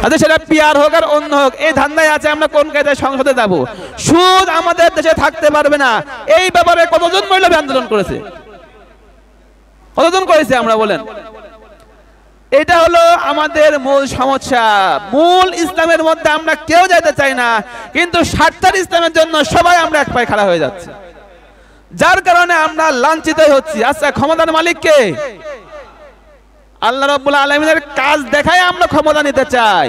তাদের সেটা পিয়ার হোক আর অন্য হোক, এই ধান্দায় আছে আমরা কোন কায়দায় সংসদে যাব। সুদ আমাদের দেশে থাকতে পারবে না, এই ব্যাপারে কতজন মৌলবী আন্দোলন করেছে, কতজন করেছে আমরা বলেন? এটা হলো আমাদের মূল সমস্যা। মূল ইসলামের মধ্যে আমরা কেউ যেতে চাই না, কিন্তু স্বার্থের ইসলামের জন্য সবাই আমরা এক পায়ে খাড়া হয়ে যাচ্ছি, যার কারণে আমরা লাঞ্ছিত হচ্ছি। আচ্ছা, ক্ষমতার মালিক কে? আল্লাহ রাব্বুল আলামিনের কাজ দেখায় আমরা ক্ষমতা নিতে চাই,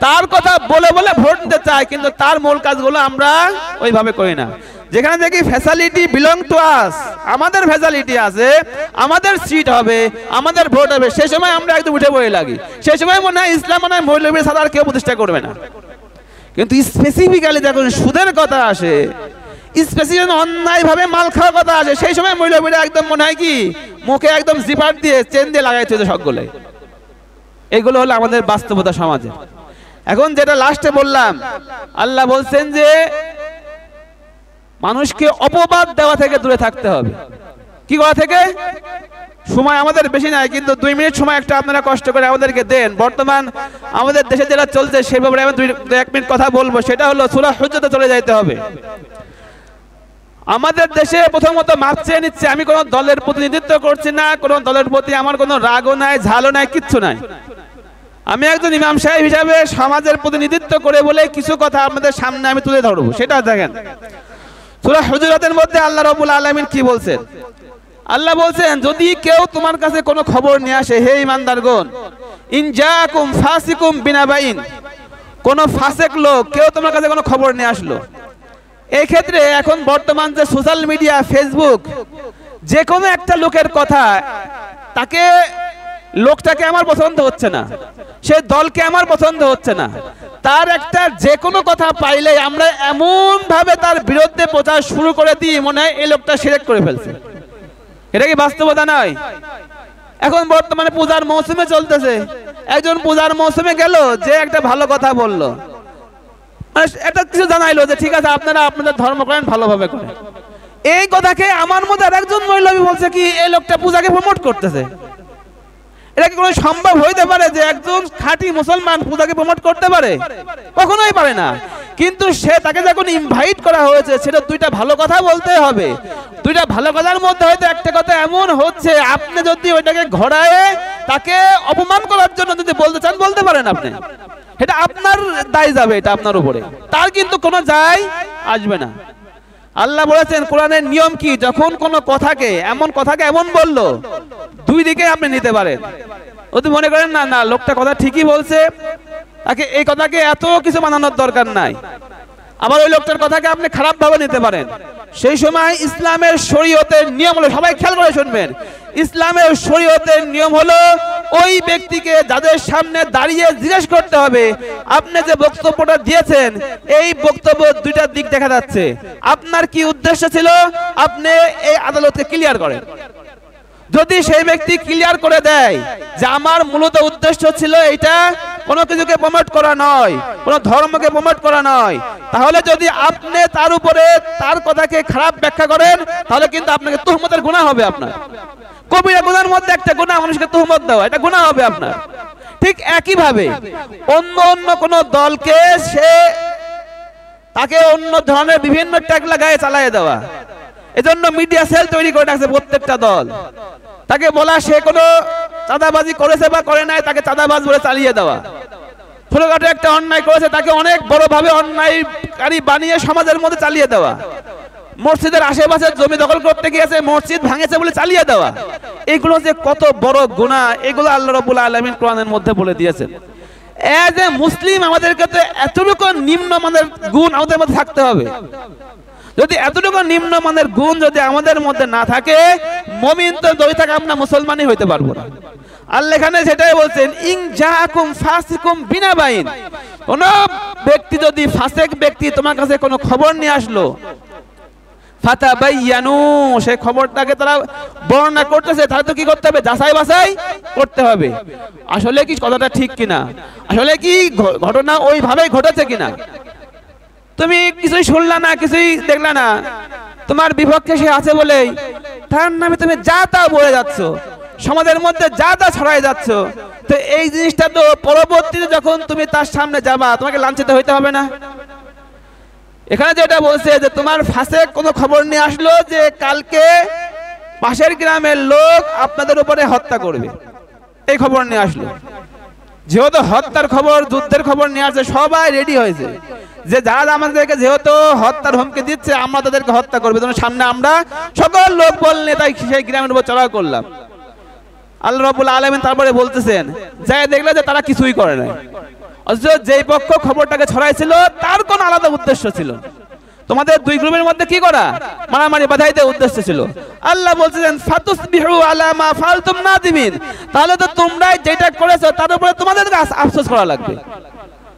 তার কথা বলে বলে ভোট নিতে চাই, কিন্তু তার মূল কাজগুলো আমরা ওইভাবে করি না। যেখানে দেখি ফ্যাসিলিটি বিলং টু আস, আমাদের ফ্যাসিলিটি আছে, আমাদের সিট হবে, আমাদের ভোট হবে, সেই সময় আমরা একদম উঠে পড়ে লাগি। সেই সময় মনে হয় ইসলাম মনে হয় মৌলবী ছাড়া আর কেউ প্রতিষ্ঠা করবে না। কিন্তু স্পেসিফিক্যালি যখন সুদের কথা আসে, স্পেসিফিক অন্যায়ভাবে মাল খাওয়ার কথা আসে, সেই সময় মৌলবীরা একদম মনে হয় কি মুখে একদম জিপার দিয়ে চেন দিয়ে লাগাই চলছে সবগুলো। এগুলো হলো আমাদের বাস্তবতা সমাজে। এখন যেটা লাস্টে বললাম, আল্লাহ বলছেন যে মানুষকে অপবাদ দেওয়া থেকে দূরে থাকতে হবে। কি করা থেকে? সময় আমাদের বেশি নাই, কিন্তু 2 মিনিট সময় একটা আপনারা কষ্ট করে আমাদেরকে দেন। বর্তমান আমাদের দেশে যেটা চলছে সেই ব্যাপারে আমি 1 মিনিট কথা বলবো, সেটা হলো সূরা হুজরাতে চলে যাইতে হবে। আমাদের দেশে প্রথমত মাপ চেয়ে নিচ্ছে, আমি কোনো দলের প্রতিনিধিত্ব করছি না, কোনো দলের প্রতি আমার কোনো রাগও নাই, ঝালও নাই, কিচ্ছু নাই। আমি একজন ইমাম সাহেব হিসাবে সমাজের প্রতিনিধিত্ব করে বলে কিছু কথা আপনাদের সামনে আমি তুলে ধরবো। সেটা দেখেন সূরা হুজরাতের মধ্যে আল্লাহ রাব্বুল আলামিন কি বলছেন। আল্লাহ বলছেন, যদি কেউ তোমার কাছে কোনো খবর নিয়ে আসে, হে ঈমানদারগণ, ইন জাআকুম ফাসিকুম বিনাবাইন, কোন ফাসেক লোক কেউ তোমার কাছে কোনো খবর নিয়ে আসলো। এই ক্ষেত্রে এখন বর্তমান যে সোশ্যাল মিডিয়া, ফেসবুক, যে কোনো একটা লোকের কথা, তাকে লোকটাকে আমার পছন্দ হচ্ছে না, সে দলকে আমার পছন্দ হচ্ছে না, তার একটা যে কোনো কথা পাইলে আমরা এমন ভাবে তার বিরুদ্ধে প্রচার শুরু করে দিই মনে হয় এই লোকটা শিরক করে ফেলছে। এটা কি বাস্তবতা নয়? এখন বর্তমানে পূজার মৌসুমে চলতেছে, একজন পূজার মৌসুমে গেল, যে একটা ভালো কথা বললো, এটা কিছু জানাইলো যে ঠিক আছে আপনারা আপনাদের ধর্ম করেন, ভালোভাবে করেন। এই কথাকে আমার মধ্যে আরেকজন মৌলবী বলছে কি এই লোকটা পূজাকে প্রমোট করতেছে। এটা কি কোনো সম্ভব হইতে পারে যে একজন খাঁটি মুসলমান পূজাকে প্রমোট করতে পারে? কখনোই পারে না। কিন্তু সে তাকে যখন ইনভাইট করা হয়েছে, সেটা 2টা ভালো কথা বলতে হবে। 2টা ভালো কথার মধ্যে হয়তো একটা কথা এমন হচ্ছে, আপনি যদি ওইটাকে ঘোরায় তাকে অপমান করার জন্য যদি বলতে চান বলতে পারেন, আপনি এটা আপনার দায় যাবে, এটা আপনার উপরে, তার কিন্তু কোনো যায় আসবে না। আল্লাহ বলেছেন কোরআনের নিয়ম কি, যখন কোনো কথাকে এমন বললো, 2 দিকে আপনি নিতে পারেন। যদি মনে করেন না না লোকটা কথা ঠিকই বলছে, তাকে এই কথাকে এত কিছু মানানোর দরকার নাই, আবার ওই লোকটার কথাকে আপনি খারাপ ভাবে নিতে পারেন। সেই সময় ইসলামের শরীয়তের নিয়ম হলো, সবাই খেয়াল করে শুনবেন, ইসলামের শরীয়তের নিয়ম হলো ওই ব্যক্তিকে যাদের সামনে দাঁড়িয়ে জিজ্ঞেস করতে হবে, আপনি যে বক্তব্যটা দিয়েছেন এই বক্তব্য 2টা দিক দেখা যাচ্ছে, আপনার কি উদ্দেশ্য ছিল, আপনি এই আদালতকে ক্লিয়ার করেন। যদি সেই ব্যক্তি ক্লিয়ার করে দেয় যে আমার মূলত উদ্দেশ্য ছিল এটা, কোনো কিছুকে প্রমোট করা নয়, কোনো ধর্মকে প্রমোট করা নয়, তাহলে যদি আপনি তার উপরে তার কথাকে খারাপ ব্যাখ্যা করেন, তাহলে কিন্তু আপনাকে তুহমতের গুনাহ হবে। আপনার কবিরা গুনাহের মধ্যে একটা গুনাহ মানুষকে তুহমত দেওয়া, এটা গুনাহ হবে আপনার। ঠিক একই ভাবে অন্য কোনো দলকে তাকে অন্য ধরনের বিভিন্ন ট্যাগ লাগায় চালিয়ে দেওয়া, এজন্য মিডিয়া সেল তৈরি করে রাখছে প্রত্যেকটা দল। তাকে বলা সে কোনো চাঁদাবাজি করেছে বা করে নাই, তাকে চাঁদাবাজ বলে চালিয়ে দেওয়া। ছোটখাটো একটা অন্যায় করেছে, তাকে অনেক বড়ভাবে অন্যায়কারী বানিয়ে সমাজের মধ্যে চালিয়ে দেওয়া। মসজিদের আশেপাশে জমি দখল করতে গিয়েছে, মসজিদ ভাঙেছে বলে চালিয়ে দেওয়া। এগুলো যে কত বড় গুনাহ, এগুলো আল্লাহ রাব্বুল আলামিন কোরআনের মধ্যে বলে দিয়েছেন। এজ এ মুসলিম আমাদেরকে তো এতটুকু নিম্নমানের গুণ আমাদের মধ্যে থাকতে হবে। যদি এতটুকু নিম্নমানের গুণ যদি আমাদের মধ্যে না থাকে, মুমিন তো যদি থাকে আমরা মুসলমানই হইতে পারবো না। আল্লাহ এখানে সেটাই বলছেন, ইন জাআকুম ফাসিকুম বিনাবাইন, কোন ব্যক্তি যদি ফাসিক ব্যক্তি তোমার কাছে কোনো খবর নিয়ে আসলো, ফাতাবাইয়ানু, সেই খবরটাকে তারা বর্ণনা করতেছে, তাহলে তো কি করতে হবে, যাচাই বাছাই করতে হবে, আসলে কি কথাটা ঠিক কিনা, আসলে কি ঘটনা ওইভাবেই ঘটেছে কিনা। তুমি কিছুই শুনলা না, কিছুই দেখলা না, তোমার বিপক্ষে সে আছে বলেই তার নামে তুমি যা তা বলে যাচ্ছ, সমাজের মধ্যে যা যা ছড়াই যাচ্ছ, তো এই জিনিসটা তো পরবর্তীতে যখন তুমি তার সামনে যাবা তোমাকে লাঞ্ছিত হইতে হবে না? এখানে যেটা বলছে যে তোমার ফাঁসেক কোনো খবর নিয়ে আসলো যে কালকে পাশের গ্রামের লোক আপনাদের উপরে হত্যা করবে, এই খবর নিয়ে আসলো। যেহেতু হত্যার খবর, যুদ্ধের খবর নিয়ে আসছে, সবাই রেডি হয়েছে যে যারা আমাদেরকে যেহেতু হত্যার হুমকি দিচ্ছে আমরা তাদেরকে হত্যা করবে, তোমার সামনে আমরা সকল লোক বললে তাই সেই গ্রামের উপর চড়াও করলাম। আল্লাহ রাব্বুল আলামিন তারপরে বলতেছেন যাই দেখলে যে তারা কিছুই করে নাই, অথচ যেই পক্ষ খবরটাকে ছড়াইছিল তার কোন আলাদা উদ্দেশ্য ছিল। তোমাদের দুই গ্রুপের মধ্যে কি করা? মারামারি বাধাইতে উদ্দেশ্য ছিল। আল্লাহ বলছেন ফাতুসবিহু আলা মা ফালতুম নাদিমিন, তাহলে তো তোমরা যেটা করেছো তার উপরে তোমাদের আফসোস করা লাগবে।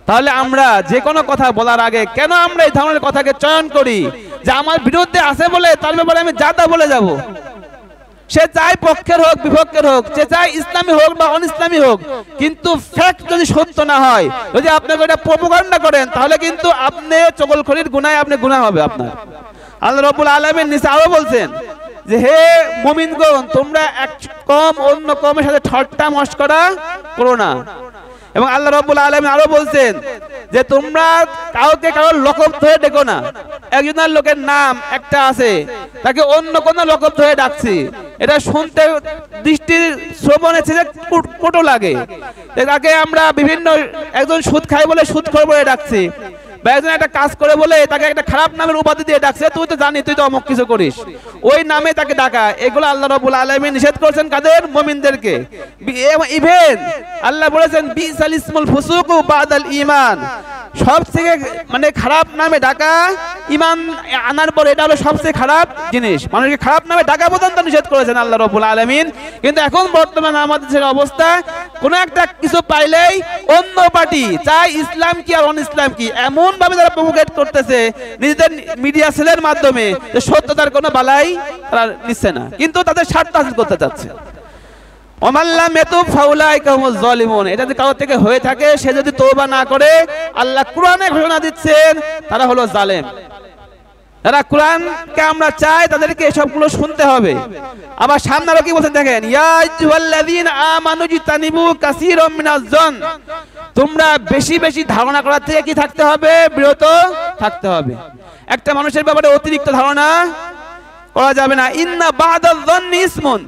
তাহলে আমরা যে কোনো কথা বলার আগে কেন আমরা এই ধরনের কথাকে চয়ন করি যে আমার বিরুদ্ধে আছে বলে তার ব্যাপারে আমি যা তা বলে যাব? সে চাই পক্ষের হোক বিপক্ষের হোক, সে চাই ইসলামী হোক বা অনইসলামী হোক, কিন্তু ফ্যাক্ট যদি সত্য না হয়, যদি আপনাকে এটা প্রোপাগান্ডা করেন তাহলে কিন্তু আপনি চগলখড়ির গুনাহে আপনি গুনাহ হবে আপনার। আল্লাহ রাব্বুল আলামিন নিচে আরো বলছেন যে হে মুমিনগণ, তোমরা এক কম অন্য কমের সাথে ঠাট্টা মশকরা করো না। এবং আল্লাহ রাব্বুল আলামিন আরো বলছেন যে তোমরা কাউকে কারোর লকব ধরে ডেকো না। একজনের লোকের নাম একটা আছে, তাকে অন্য কোন লকব ধরে ডাকছি, এটা শুনতে দৃষ্টির শ্রবণে কটু লাগে। তাকে আমরা বিভিন্ন একজন সুদ খায় বলে সুদখোর বলে ডাকছি, বা একজন একটা কাজ করে বলে তাকে একটা খারাপ নামের উপাধি দিয়ে ডাকছে, তুই তো জানি তুই তো অমুক কিছু করিস, ওই নামে তাকে ডাকা। এগুলো আল্লাহ রাব্বুল আলামিন নিষেধ করেছেন কাদের? মুমিনদেরকে। ইভেন আল্লাহ বলেছেন বিসাল ইসমুল ফুসুকু বাদাল ঈমান, সবথেকে মানে খারাপ নামে ডাকা ঈমান আনার পর এটা হলো সবচেয়ে খারাপ জিনিস। মানুষকে খারাপ নামে ডাকা পর্যন্ত নিষেধ করেছেন আল্লাহ রাব্বুল আলামিন। কিন্তু এখন বর্তমানে আমাদের যে অবস্থা, কোনো একটা কিছু পাইলেই অন্য পার্টি চাই ইসলাম কি আর অনইসলাম কি, এমন ভাবে তারা প্রমোগেট করতেছে নিজেদের মিডিয়া সেলের মাধ্যমে যে সত্যতার কোনো বালাই তারা নিচ্ছে না, কিন্তু তাদের স্বার্থ হাসিল করতে চাচ্ছে। ওমাল্লাম ইয়াতুব ফাউলাইকা হুমুজ জালিমুন, এটা যদি কারোর থেকে হয়ে থাকে, সে যদি তওবা না করে, আল্লাহ কোরআনে ঘোষণা দিচ্ছেন তারা হলো জালেম। যারা কোরআনকে আমরা চাই তাদেরকে এসবগুলো শুনতে হবে। আবার সামনে আরো কি বলছেন দেখেন, ইয়া আইয়ুহাল্লাযীনা আমানু জিতানিবু কাসীরাম মিনাজ জন, তোমরা বেশি বেশি ধারণা করার থেকে কি থাকতে হবে? বিরত থাকতে হবে। একটা মানুষের ব্যাপারে অতিরিক্ত ধারণা করা যাবে না। ইন্না বাদাল যন্নি ইসমুন,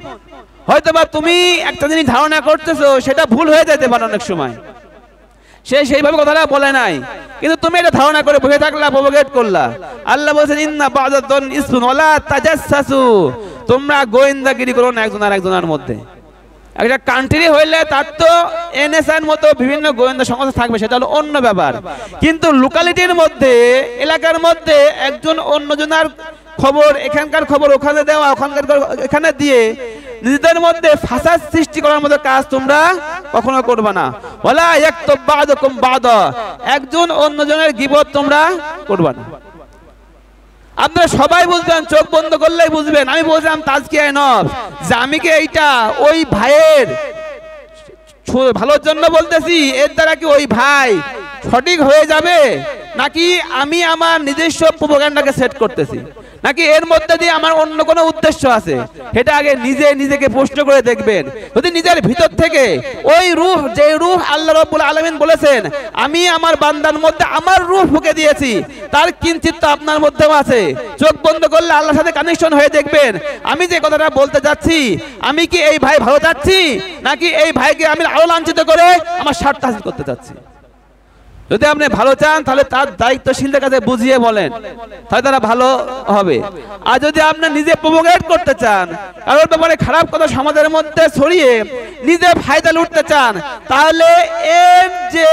হয়তোবা তুমি একটা জিনিস ধারণা করতেছো সেটা ভুল হয়ে যেতে পারে অনেক সময়, সে সেইভাবে কথাটা বলে নাই, কিন্তু তুমি এটা ধারণা করে বসে থাকলা, প্রোপাগেট করলা। আল্লাহ বলেছেন ইন্না বাদাল যন্নি ইসমুন ওয়ালা তাজাসসু, তোমরা গোয়েন্দাগিরি করো না একজন আর একজনের মধ্যে। একটা কান্ট্রি হইলে তার তো এনএসআইর মতো বিভিন্ন গোয়েন্দা সংস্থা থাকবে, সেটা হলো অন্য ব্যাপার। কিন্তু লোকালিটির মধ্যে, এলাকার মধ্যে একজন অন্যজনের খবর, এখানকার খবর ওখানে দেওয়া, ওখানকার এখানে দিয়ে নিজেদের মধ্যে ফাসাদ সৃষ্টি করার মতো কাজ তোমরা কখনো করবে না। ওয়ালা ইয়াকতুব বা'দুকুম বা'দা, একজন অন্যজনের গীবত তোমরা করবে না। আপনারা সবাই বুঝবেন, চোখ বন্ধ করলেই বুঝবেন। আমি বলছিলাম তাজকিয়ায়ে নফস যে আমি কি এইটা ওই ভাইয়ের ভালোর জন্য বলতেছি, এর দ্বারা কি ওই ভাই সঠিক হয়ে যাবে, নাকি আমি আমার নিজস্ব প্রোপাগান্ডাকে সেট করতেছি, নাকি এর মধ্যে দিয়ে আমার অন্য কোনো উদ্দেশ্য আছে? এটা আগে নিজেকে প্রশ্ন করে দেখবেন। যদি নিজের ভিতর থেকে ওই রূহ, যে রূহ আল্লাহ রাব্বুল আলামিন বলেছেন আমি আমার বান্দার মধ্যে আমার রূহ ফুঁকে দিয়েছি, তার কিঞ্চিত তো আপনার মধ্যেও আছে। চোখ বন্ধ করলে আল্লাহর সাথে কানেকশন হয়ে দেখবেন আমি যে কথাটা বলতে যাচ্ছি, আমি কি এই ভাই ভালো চাচ্ছি, নাকি এই ভাইকে আমি আরো লাঞ্ছিত করে আমার স্বার্থ হাসিল করতে চাচ্ছি? যদি আপনি ভালো চান তাহলে তার দায়িত্বশীলদের কাছে বুঝিয়ে বলেন, তাহলে তারা ভালো হবে। আর যদি আপনি নিজে প্রোপাগেট করতে চান, কারোর ব্যাপারে খারাপ কথা সমাজের মধ্যে ছড়িয়ে নিজে ফায়দা লুটতে চান, তাহলে এর যে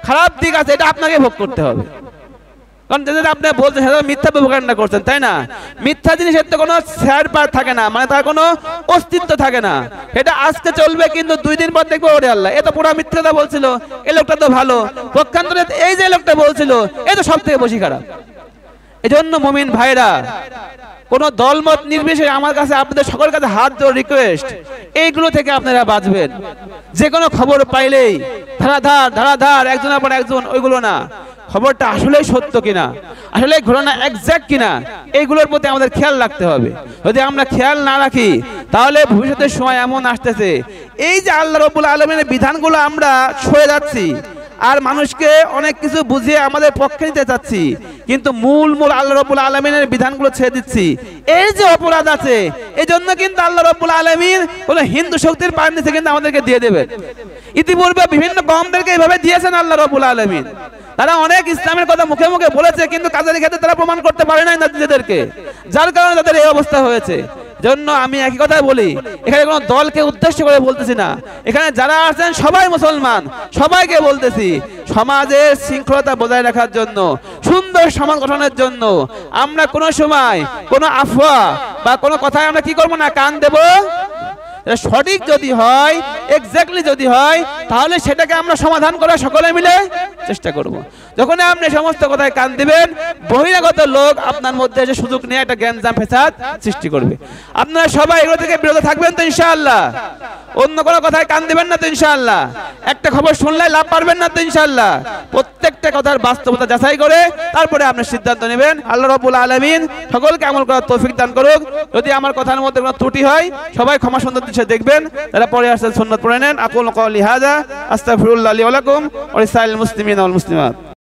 খারাপ দিক আছে এটা আপনাকে ভোগ করতে হবে। কারণ যদি আপনি বলছেন সেটা মিথ্যা প্রোপাগান্ডা করছেন, তাই না? মিথ্যা জিনিসের তো কোনো শেয়ার পার থাকে না, মানে তার কোনো অস্তিত্ব থাকে না। এটা আজকে চলবে, কিন্তু 2 দিন পর দেখবো ওরে আল্লাহ এ তো পুরো মিথ্যাটা বলছিল, এই লোকটা তো ভালো। পক্ষান্তরে এই যে লোকটা বলছিল এ তো সব থেকে বেশি খারাপ। এজন্য মুমিন ভাইরা, কোন দলমত নির্বিশেষে আমার কাছে আপনাদের সকলের কাছে হাত জোড় রিকোয়েস্ট, এইগুলো থেকে আপনারা বাঁচবেন। যে কোনো খবর পাইলেই ধারাধার একজনের পর একজন, ওইগুলো না। খবরটা আসলেই সত্য কিনা, আসলে ঘটনা এক্সাক্ট কিনা, এইগুলোর প্রতি আমাদের খেয়াল রাখতে হবে। যদি আমরা খেয়াল না রাখি তাহলে ভবিষ্যতের সময় এমন আসতেছে, এই যে আল্লাহ রাব্বুল আলামিনের বিধানগুলো আমরা ছুঁয়ে যাচ্ছি আর মানুষকে অনেক কিছু বুঝিয়ে আমাদের পক্ষে নিতে চাচ্ছি, কিন্তু মূল আল্লাহ রাব্বুল আলামিনের বিধানগুলো ছেড়ে দিচ্ছি। এই যে অপরাধ আছে, এই জন্য কিন্তু আল্লাহ রাব্বুল আলামিন কোন হিন্দু শক্তির পায়ের নিচে কিন্তু আমাদেরকে দিয়ে দেবেন। ইতিপূর্বে বিভিন্ন কওমদেরকে এইভাবে দিয়েছেন আল্লাহ রাব্বুল আলামিন। তারা অনেক ইসলামের কথা মুখে মুখে বলেছে, কিন্তু কাজের ক্ষেত্রে তারা প্রমাণ করতে পারে না নিজেদেরকে, যার কারণে তাদের এই অবস্থা হয়েছে। জন্য আমি একই কথাই বলি, এখানে কোনো দলকে উদ্দেশ্য করে বলতেছি না, এখানে যারা আছেন সবাই মুসলমান, সবাইকে বলতেছি সমাজের শৃঙ্খলতা বজায় রাখার জন্য, সুন্দর সমাজ গঠনের জন্য আমরা কোনো সময় কোনো আফওয়া বা কোনো কথায় আমরা কি করবো না, কান দেব। সঠিক যদি হয়, এক্স্যাক্টলি যদি হয়, তাহলে সেটাকে আমরা সমাধান করার সকলে মিলে চেষ্টা করব। যখন আপনি সমস্ত কথায় কান দিবেন, বহিরাগত লোক আপনার মধ্যে এসে সুযোগ নিয়ে একটা জ্ঞানজাম ফেসাদ সৃষ্টি করবে। আপনারা সবাই এগুলো থেকে বিরত থাকবেন তো ইনশাআল্লাহ? অন্য কোনো কথায় কান দিবেন না তো ইনশাআল্লাহ? একটা খবর শুনলে লাভ পারবেন না তো ইনশাআল্লাহ? প্রত্যেকটা কথার বাস্তবতা যাচাই করে তারপরে আপনি সিদ্ধান্ত নেবেন। আল্লাহ রাব্বুল আলামিন সকলকে আমল করার তৌফিক দান করুক। যদি আমার কথার মধ্যে কোনো ত্রুটি হয়, সবাই ক্ষমা সুন্দর দৃষ্টিতে দেখবেন। যারা পরে আসছেন সুন্নাত পড়ে নেন। আকুলু কওলি হাযা আস্তাগফিরুল্লাহ লি ওয়া লাকুম ওয়া লিসাইরিল মুসলিমিনা ওয়াল মুসলিমাত।